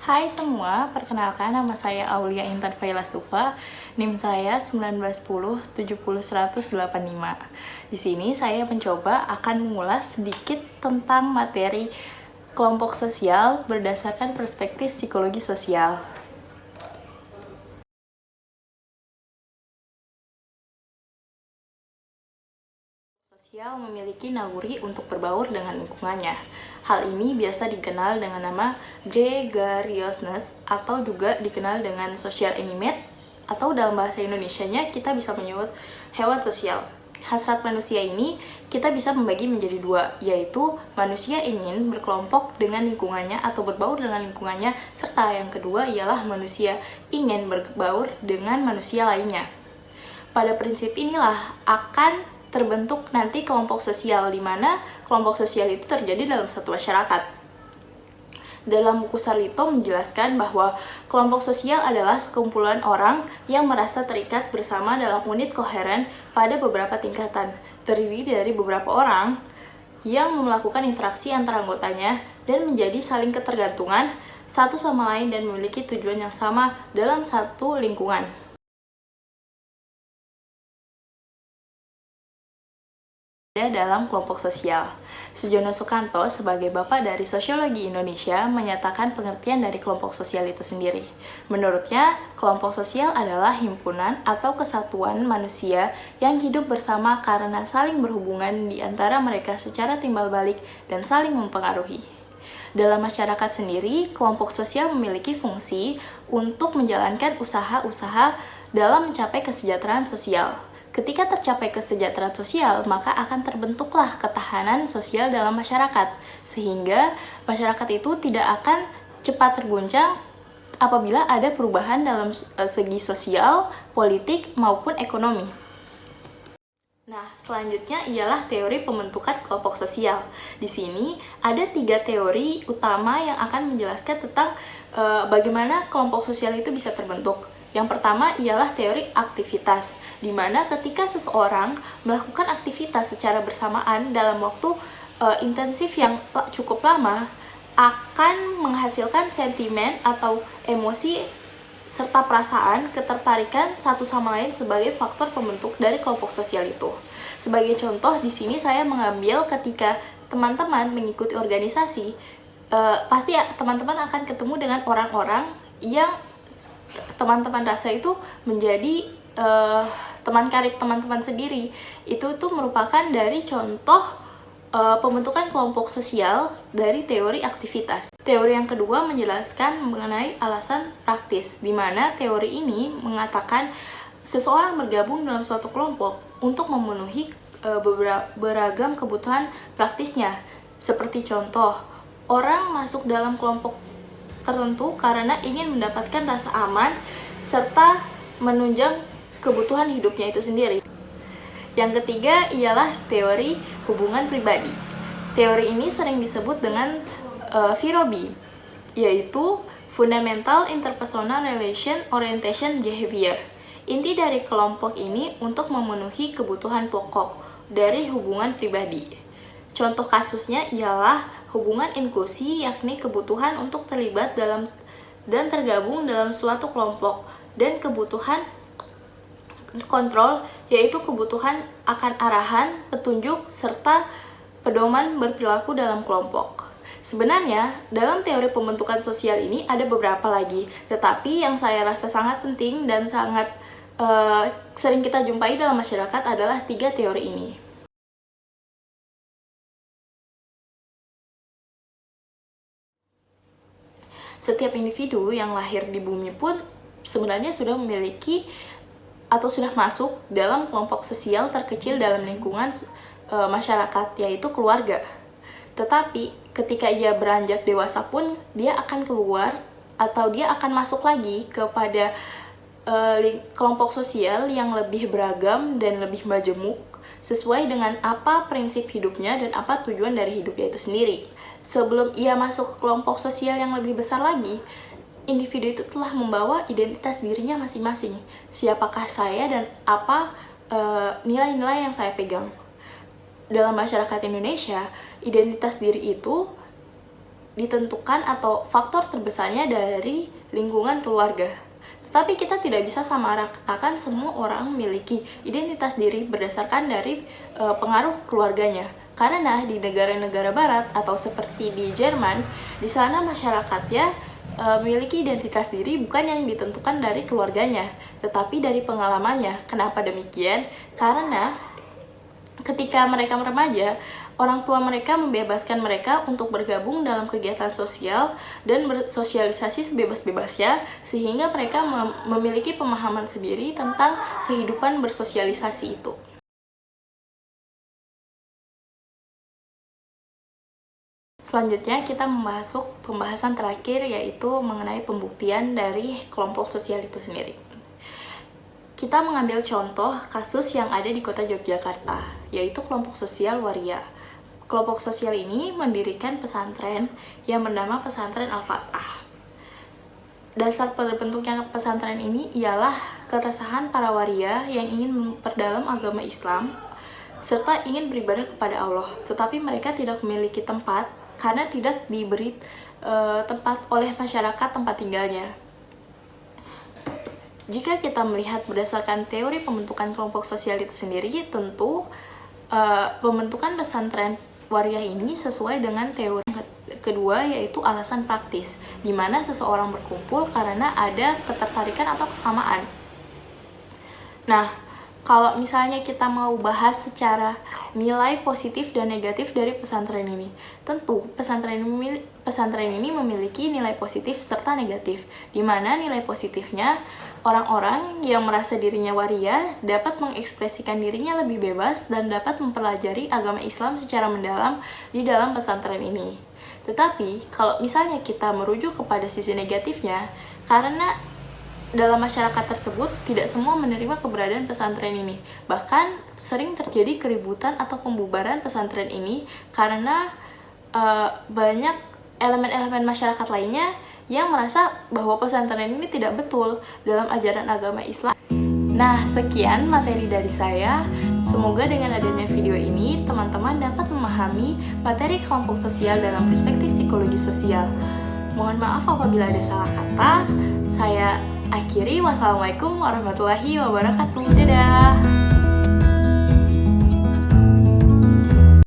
Hai semua, perkenalkan nama saya Aulia Intan Faila Sufa, NIM saya 1910700185. Di sini saya mencoba akan mengulas sedikit tentang materi kelompok sosial berdasarkan perspektif psikologi sosial. Sosial memiliki naluri untuk berbaur dengan lingkungannya. Hal ini biasa dikenal dengan nama gregariousness atau juga dikenal dengan social animate, atau dalam bahasa Indonesianya kita bisa menyebut hewan sosial. Hasrat manusia ini kita bisa membagi menjadi dua, yaitu manusia ingin berkelompok dengan lingkungannya atau berbaur dengan lingkungannya, serta yang kedua ialah manusia ingin berbaur dengan manusia lainnya. Pada prinsip inilah akan terbentuk nanti kelompok sosial, di mana kelompok sosial itu terjadi dalam satu masyarakat. Dalam buku Sarlito menjelaskan bahwa kelompok sosial adalah sekumpulan orang yang merasa terikat bersama dalam unit koheren pada beberapa tingkatan, terdiri dari beberapa orang yang melakukan interaksi antara anggotanya dan menjadi saling ketergantungan satu sama lain dan memiliki tujuan yang sama dalam satu lingkungan. Dalam kelompok sosial, Sujono Sukanto sebagai bapak dari sosiologi Indonesia menyatakan pengertian dari kelompok sosial itu sendiri. Menurutnya, kelompok sosial adalah himpunan atau kesatuan manusia yang hidup bersama karena saling berhubungan di antara mereka secara timbal balik dan saling mempengaruhi. Dalam masyarakat sendiri, kelompok sosial memiliki fungsi untuk menjalankan usaha-usaha dalam mencapai kesejahteraan sosial. Ketika tercapai kesejahteraan sosial, maka akan terbentuklah ketahanan sosial dalam masyarakat, sehingga masyarakat itu tidak akan cepat terguncang apabila ada perubahan dalam segi sosial, politik, maupun ekonomi. Nah, selanjutnya ialah teori pembentukan kelompok sosial. Di sini ada 3 teori utama yang akan menjelaskan tentang bagaimana kelompok sosial itu bisa terbentuk. Yang pertama ialah teori aktivitas, di mana ketika seseorang melakukan aktivitas secara bersamaan dalam waktu intensif yang cukup lama, akan menghasilkan sentimen atau emosi serta perasaan ketertarikan satu sama lain sebagai faktor pembentuk dari kelompok sosial itu. Sebagai contoh, di sini saya mengambil ketika teman-teman mengikuti organisasi, pasti teman-teman akan ketemu dengan orang-orang yang teman-teman rasa itu menjadi teman karib teman-teman sendiri. Itu tuh merupakan dari contoh pembentukan kelompok sosial dari teori aktivitas. Teori yang kedua menjelaskan mengenai alasan praktis, di mana teori ini mengatakan seseorang bergabung dalam suatu kelompok untuk memenuhi beragam kebutuhan praktisnya. Seperti contoh, orang masuk dalam kelompok tertentu karena ingin mendapatkan rasa aman serta menunjang kebutuhan hidupnya itu sendiri. Yang ketiga ialah teori hubungan pribadi. Teori ini sering disebut dengan VROB, yaitu Fundamental Interpersonal Relation Orientation Behavior. Inti dari kelompok ini untuk memenuhi kebutuhan pokok dari hubungan pribadi. Contoh kasusnya ialah hubungan inklusi, yakni kebutuhan untuk terlibat dalam dan tergabung dalam suatu kelompok, dan kebutuhan kontrol, yaitu kebutuhan akan arahan, petunjuk, serta pedoman berperilaku dalam kelompok. Sebenarnya, dalam teori pembentukan sosial ini ada beberapa lagi, tetapi yang saya rasa sangat penting dan sangat sering kita jumpai dalam masyarakat adalah 3 teori ini. Setiap individu yang lahir di bumi pun sebenarnya sudah memiliki atau sudah masuk dalam kelompok sosial terkecil dalam lingkungan masyarakat, yaitu keluarga. Tetapi ketika ia beranjak dewasa pun dia akan keluar atau dia akan masuk lagi kepada kelompok sosial yang lebih beragam dan lebih majemuk sesuai dengan apa prinsip hidupnya dan apa tujuan dari hidupnya itu sendiri. Sebelum ia masuk ke kelompok sosial yang lebih besar lagi, individu itu telah membawa identitas dirinya masing-masing. Siapakah saya dan apa nilai-nilai yang saya pegang. Dalam masyarakat Indonesia, identitas diri itu ditentukan atau faktor terbesarnya dari lingkungan keluarga. Tetapi kita tidak bisa sama ratakan semua orang memiliki identitas diri berdasarkan dari pengaruh keluarganya. Karena di negara-negara barat atau seperti di Jerman, di sana masyarakatnya memiliki identitas diri bukan yang ditentukan dari keluarganya, tetapi dari pengalamannya. Kenapa demikian? Karena ketika mereka remaja, orang tua mereka membebaskan mereka untuk bergabung dalam kegiatan sosial dan bersosialisasi sebebas-bebasnya, sehingga mereka memiliki pemahaman sendiri tentang kehidupan bersosialisasi itu. Selanjutnya kita masuk pembahasan terakhir, yaitu mengenai pembuktian dari kelompok sosial itu sendiri. Kita mengambil contoh kasus yang ada di kota Yogyakarta, yaitu kelompok sosial waria. Kelompok sosial ini mendirikan pesantren yang bernama Pesantren Al-Fatah. Dasar terbentuknya pesantren ini ialah keresahan para waria yang ingin memperdalam agama Islam serta ingin beribadah kepada Allah, tetapi mereka tidak memiliki tempat karena tidak diberi tempat oleh masyarakat tempat tinggalnya. Jika kita melihat berdasarkan teori pembentukan kelompok sosial itu sendiri, tentu pembentukan pesantren waria ini sesuai dengan teori kedua, yaitu alasan praktis, di mana seseorang berkumpul karena ada ketertarikan atau kesamaan. Nah, kalau misalnya kita mau bahas secara nilai positif dan negatif dari pesantren ini, tentu pesantren ini memiliki nilai positif serta negatif, di mana nilai positifnya orang-orang yang merasa dirinya waria dapat mengekspresikan dirinya lebih bebas dan dapat mempelajari agama Islam secara mendalam di dalam pesantren ini. Tetapi kalau misalnya kita merujuk kepada sisi negatifnya, karena dalam masyarakat tersebut tidak semua menerima keberadaan pesantren ini. Bahkan sering terjadi keributan atau pembubaran pesantren ini karena banyak elemen-elemen masyarakat lainnya yang merasa bahwa pesantren ini tidak betul dalam ajaran agama Islam. Nah, sekian materi dari saya. Semoga dengan adanya video ini, teman-teman dapat memahami materi kelompok sosial dalam perspektif psikologi sosial. Mohon maaf apabila ada salah kata. Saya akhiri. Wassalamualaikum warahmatullahi wabarakatuh. Dadah.